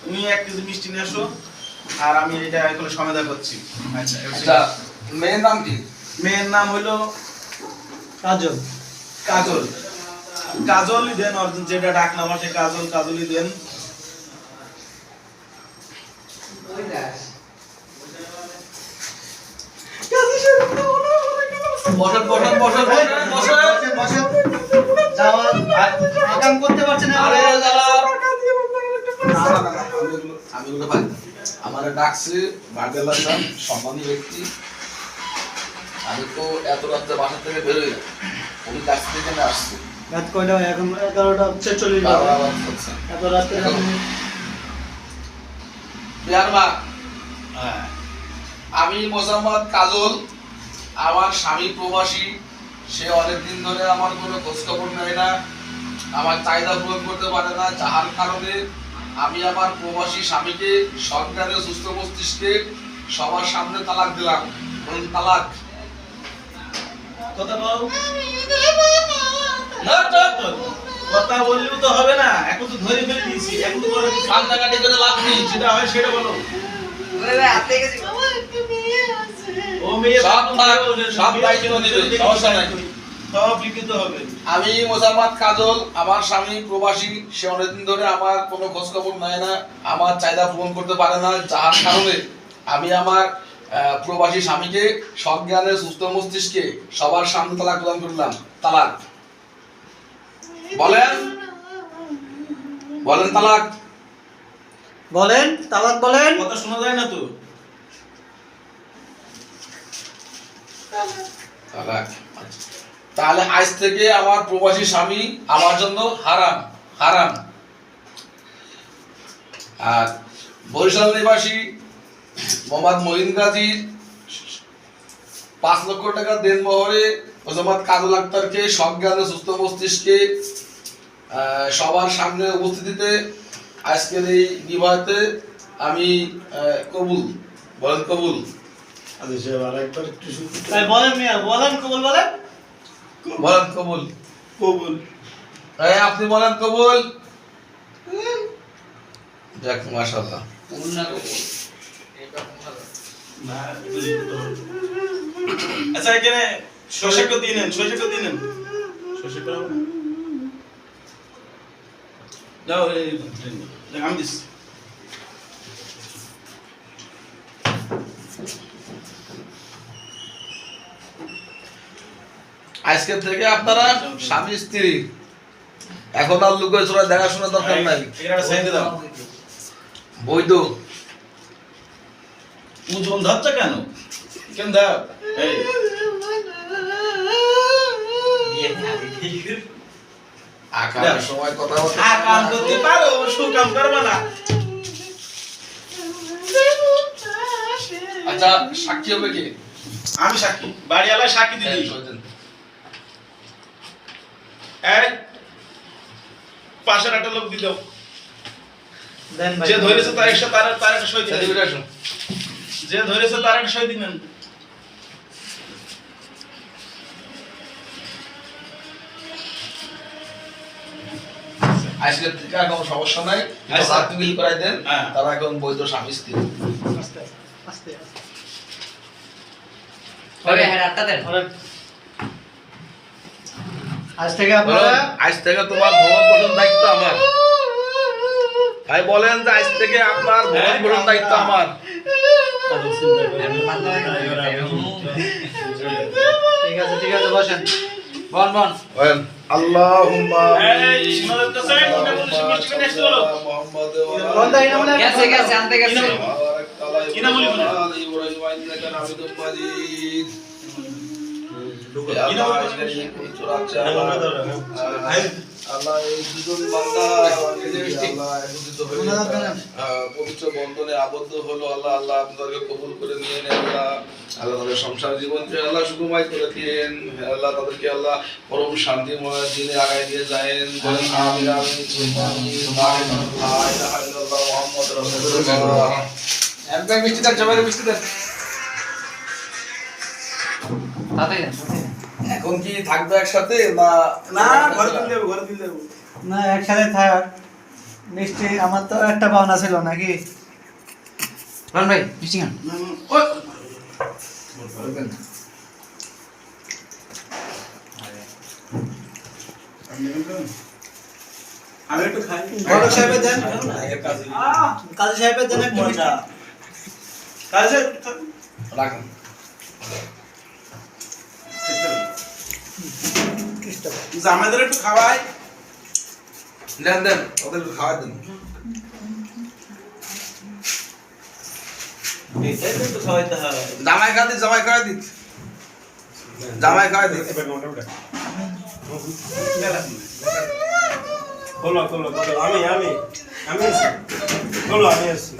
তুমি 1 কেজি মিষ্টি নিয়ে আসো আর আমি এটা এখন সমেদা করছি। আচ্ছা মেয়ের নাম কি? মেয়ের নাম হলো কাজল। কাজল। কাজলই দেন, অর্জন যেটা ডাক নাম আছে কাজল, কাজলই দেন। বসেন বসেন বসেন বসেন বসেন। যাওয়ার আগাম করতে পারছেন না। আরে দাদা আমি ওটা ভাই আমারে ডাকছে বাগেলা স্যার সম্মানী ব্যক্তি। আমি তো এত রাত্রে বাসা থেকে বেরোই না, উনি কাছ থেকে না আসছে। রাত কয়টা? এখন 11:46 বাজে। এত রাতে বিহার মা হ্যাঁ আমি মোসাম্মদ কাজল, আমার স্বামী প্রবাসী, সে অনেকদিন ধরে আমার কোনো খোঁজখবর নেয় না, আমার চাহিদা পূরণ করতে পারে না, যাহার কারণে আমি আমার প্রবাসী স্বামীকে সজ্ঞানে সুস্থ মস্তিষ্কে সবার সামনে তালাক দিলাম। বলুন তালাক। কথা বল না, কথা বললেও তো হবে না, এখন তো ধরে ফেলে দিয়েছি, এখন তো বলে কান্নাকাটি করে লাভ নেই, যেটা হয় সেটা বলো। ও মেয়ে সব দায়িত্ব নেবে, সমস্যা নাই। সব লিখিত হবে। আমি মোসাম্মদ কাজল, আমার স্বামী প্রবাসী, সে অনেকদিন ধরে আমার কোনো খোঁজ খবর নেয় না, আমার চাহিদা পূরণ করতে পারে না, যার কারণে আমি আমার প্রবাসী স্বামীকে সজ্ঞানে সুস্থ মস্তিষ্কে সবার সামনে তালাক প্রদান করলাম। তালাক বলেন, বলেন তালাক বলেন, তালাক বলেন। কথা শোনা যায় না তো। তালাক। তাহলে আজ থেকে আমার প্রবাসী স্বামী আমার জন্য হারাম, হারাম। আর বরিশাল নিবাসী মোহাম্মদ মঈন গাজীর 5 লক্ষ টাকা দেনমোহরে মোহাম্মদ কাজল আক্তারকে সজ্ঞানে সুস্থ মস্তিষ্কে সবার সামনে উপস্থিতিতে আজকের এই বিবাহতে আমি কবুল। বলেন কবুল। আচ্ছা সে আরেকবার একটু শুনতে। বলেন মিয়া, বলেন কবুল বলেন। বলেন কবুল। কবুল। আপনি বলেন কবুল। দেখ মাশাআল্লাহ কবুল না কবুল না আচ্ছা এখানে শশাকে দিয়ে নেন, শশাকে দিয়ে নেন, শশা করাও না যাও আমি দিচ্ছি। আজকের থেকে আপনারা স্বামী স্ত্রী, এখন আর লুকোয় চোরা দেখাশোনা দরকার নাই, এটা সাইড দাও। বৈধ। ওজন ধরছে কেন? কেন দাও এই আকার সময় কথা বলতে কাম করতে পারো, সুকাম করবে না। আচ্ছা সাক্ষী হবে কি? আমি সাক্ষী, বাড়িওয়ালা সাক্ষী দিদি। এই পাশের একটা লোক দিল, দেন ভাই। যে ধরেছে তার একটা তার একটা সই দিন, সার্টিফিকেট আসুন। যে ধরেছে তার একটা সই দিবেন। আজকের থেকে আর কোনো সমস্যা নাই, আচ্ছা। হাত বিল করাই দেন, হ্যাঁ। তারা এখন বৈধ স্বামী স্ত্রী। আস্তে আস্তে ওরে হ্যাঁ রাতটা দেন। বলেন। আজ থেকে বলুন, আপনারা আজ থেকে তোমার ভরণ পোষণ দায়িত্ব আমার। ভাই বলেন যে আজ থেকে আপনার ভরণ পোষণ দায়িত্ব আমার। ঠিক আছে, ঠিক আছে, বসেন। বল বল। বলেন আল্লাহুম্মা এই সীমানার কাছে কোনটা বলছিস মিষ্টি কিনে আসতে বলো। কোন দাই না বলে গেছে গেছে আনতে গেছে। কি নাম বলি বলে? আল্লাহ এই দুজন বান্দা পবিত্র বন্ধনে আবদ্ধ হলো, আল্লাহ আল্লাহ আপনাদেরকে কবুল করে নিয়ে নেন। আল্লাহ আল্লাহ তাদের সংসার জীবনকে আল্লাহ সুখময় করে দিয়েন। আল্লাহ তাদেরকে আল্লাহ পরম শান্তিময় দিনে আগায় নিয়ে যায়েন। বলেন আমিন আমিন লা ইলাহা ইল্লাল্লাহ মুহাম্মাদুর রাসূলুল্লাহ। একবার মিষ্টি দেন, সবাই মিষ্টি দেন। তাতে দেন। এখন কি থাকবে একসাথে না? না ঘরে দিন দেব, ঘরে দিন দেব। না একসাথে থাক। মিষ্টি আমার তো একটা পাওনা ছিল নাকি? রন ভাই মিষ্টি খান। আমি একটু খাই বড় সাহেবের দেন। কাজী সাহেবের দেন একটা মিষ্টি। কাজে রাখেন। জামাইদের একটু খাওয়াই দেন দেন ওদের একটু খাওয়া দেন। একটু খাওয়াইতে হয় জামাই খাওয়া দিন, জামাই খাওয়া দিন, জামাই খাওয়া দিন। খোলো খোলো খোলো আমি আছি খোলো আমি আছি